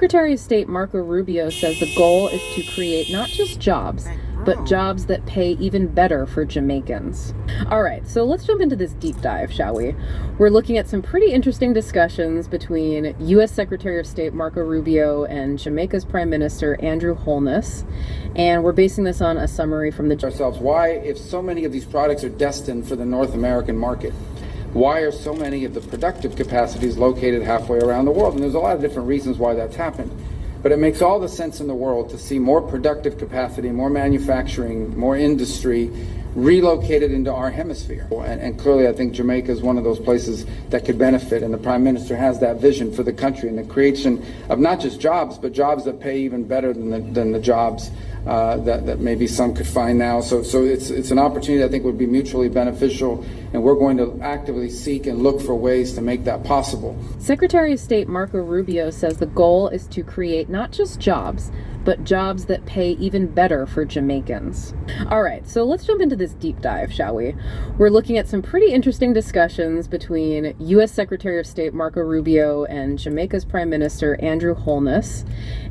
Secretary of State Marco Rubio says the goal is to create not just jobs, but jobs that pay even better for Jamaicans. All right, so let's jump into this deep dive, shall we? We're looking at some pretty interesting discussions between U.S. Secretary of State Marco Rubio and Jamaica's Prime Minister Andrew Holness, and we're basing this on a summary from the... Ourselves, why, if so many of these products are destined for the North American market, why are so many of the productive capacities located halfway around the world? And there's a lot of different reasons why that's happened. But it makes all the sense in the world to see more productive capacity, more manufacturing, more industry relocated into our hemisphere. And clearly I think Jamaica is one of those places that could benefit, and the Prime Minister has that vision for the country and the creation of not just jobs, but jobs that pay even better than the jobs that maybe some could find now. So it's an opportunity I think would be mutually beneficial, and we're going to actively seek and look for ways to make that possible. Secretary of State Marco Rubio says the goal is to create not just jobs, but jobs that pay even better for Jamaicans. All right, so let's jump into this deep dive, shall we? We're looking at some pretty interesting discussions between U.S. Secretary of State Marco Rubio and Jamaica's Prime Minister Andrew Holness,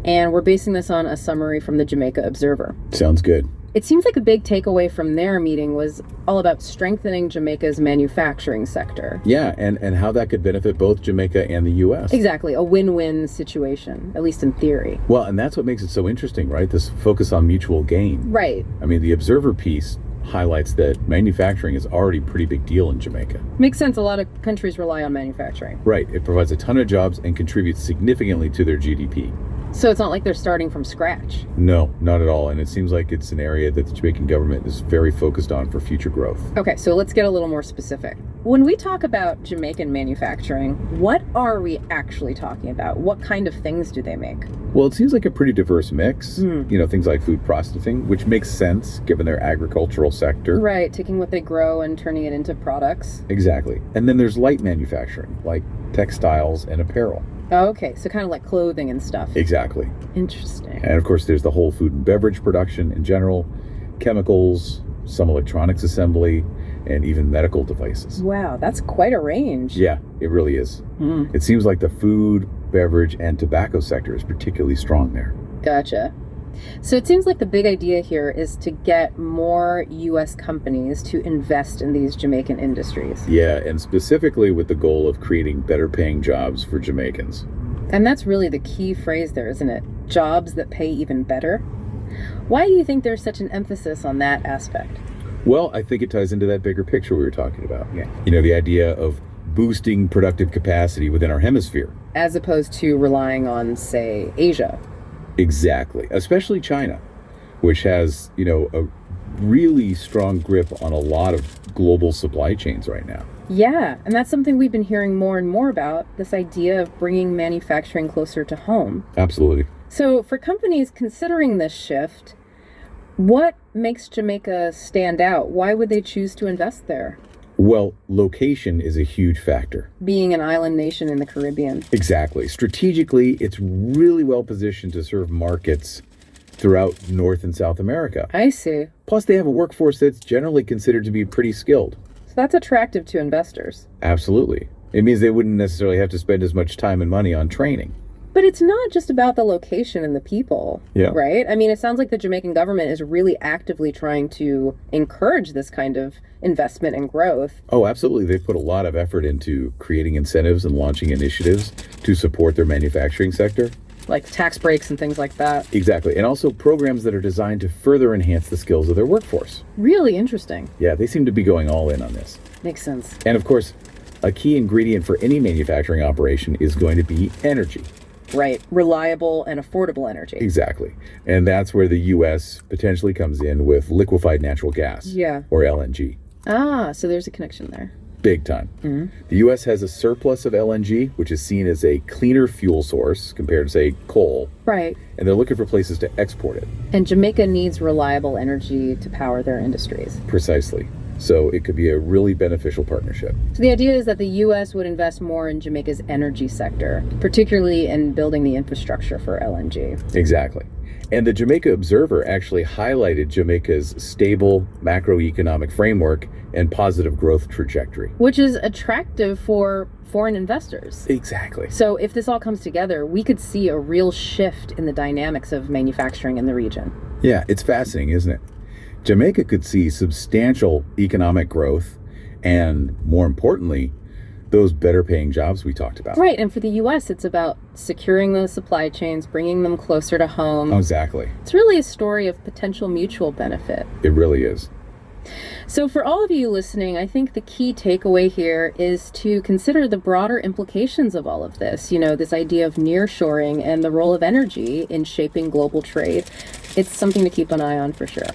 and we're basing this on a summary from the Jamaica Observer. Sounds good. It seems like a big takeaway from their meeting was all about strengthening Jamaica's manufacturing sector. Yeah, and how that could benefit both Jamaica and the U.S. Exactly, a win-win situation, at least in theory. Well, and that's what makes it so interesting, right? This focus on mutual gain. Right. I mean, the Observer piece highlights that manufacturing is already a pretty big deal in Jamaica. Makes sense. A lot of countries rely on manufacturing. Right. It provides a ton of jobs and contributes significantly to their GDP. So it's not like they're starting from scratch. No, not at all. And it seems like it's an area that the Jamaican government is very focused on for future growth. Okay, so let's get a little more specific. When we talk about Jamaican manufacturing, what are we actually talking about? What kind of things do they make? Well, it seems like a pretty diverse mix. You know, things like food processing, which makes sense given their agricultural sector. Right, taking what they grow and turning it into products. Exactly. And then there's light manufacturing, like textiles and apparel. Oh, okay, so kind of like clothing and stuff. Exactly. Interesting. And of course, there's the whole food and beverage production in general, chemicals, some electronics assembly, and even medical devices. Wow, that's quite a range. Yeah, it really is. It seems like the food, beverage, and tobacco sector is particularly strong there. Gotcha. So it seems like the big idea here is to get more U.S. companies to invest in these Jamaican industries. Yeah, and specifically with the goal of creating better paying jobs for Jamaicans. And that's really the key phrase there, isn't it? Jobs that pay even better. Why do you think there's such an emphasis on that aspect? Well, I think it ties into that bigger picture we were talking about. Yeah. You know, the idea of boosting productive capacity within our hemisphere. As opposed to relying on, say, Asia. Exactly. Especially China, which has, you know, a really strong grip on a lot of global supply chains right now. Yeah, and that's something we've been hearing more and more about, this idea of bringing manufacturing closer to home. Absolutely. So for companies considering this shift, what makes Jamaica stand out? Why would they choose to invest there? Well, location is a huge factor. Being an island nation in the Caribbean. Exactly. Strategically, it's really well positioned to serve markets throughout North and South America. I see. Plus, they have a workforce that's generally considered to be pretty skilled. So that's attractive to investors. Absolutely. It means they wouldn't necessarily have to spend as much time and money on training. But it's not just about the location and the people, right? I mean, it sounds like the Jamaican government is really actively trying to encourage this kind of investment and growth. Oh, absolutely. They've put a lot of effort into creating incentives and launching initiatives to support their manufacturing sector. Like tax breaks and things like that. Exactly. And also programs that are designed to further enhance the skills of their workforce. Really interesting. Yeah, they seem to be going all in on this. Makes sense. And of course, a key ingredient for any manufacturing operation is going to be energy. Right. Reliable and affordable energy. Exactly. And that's where the U.S. potentially comes in with liquefied natural gas. Yeah. Or LNG. Ah, so there's a connection there. Big time. The U.S. has a surplus of LNG, which is seen as a cleaner fuel source compared to, say, coal. Right. And they're looking for places to export it. And Jamaica needs reliable energy to power their industries. Precisely. So it could be a really beneficial partnership. So the idea is that the U.S. would invest more in Jamaica's energy sector, particularly in building the infrastructure for LNG. Exactly. And the Jamaica Observer actually highlighted Jamaica's stable macroeconomic framework and positive growth trajectory. Which is attractive for foreign investors. Exactly. So if this all comes together, we could see a real shift in the dynamics of manufacturing in the region. Yeah, it's fascinating, isn't it? Jamaica could see substantial economic growth and, more importantly, those better paying jobs we talked about. Right, and for the U.S., it's about securing those supply chains, bringing them closer to home. Exactly. It's really a story of potential mutual benefit. It really is. So for all of you listening, I think the key takeaway here is to consider the broader implications of all of this. You know, this idea of nearshoring and the role of energy in shaping global trade. It's something to keep an eye on for sure.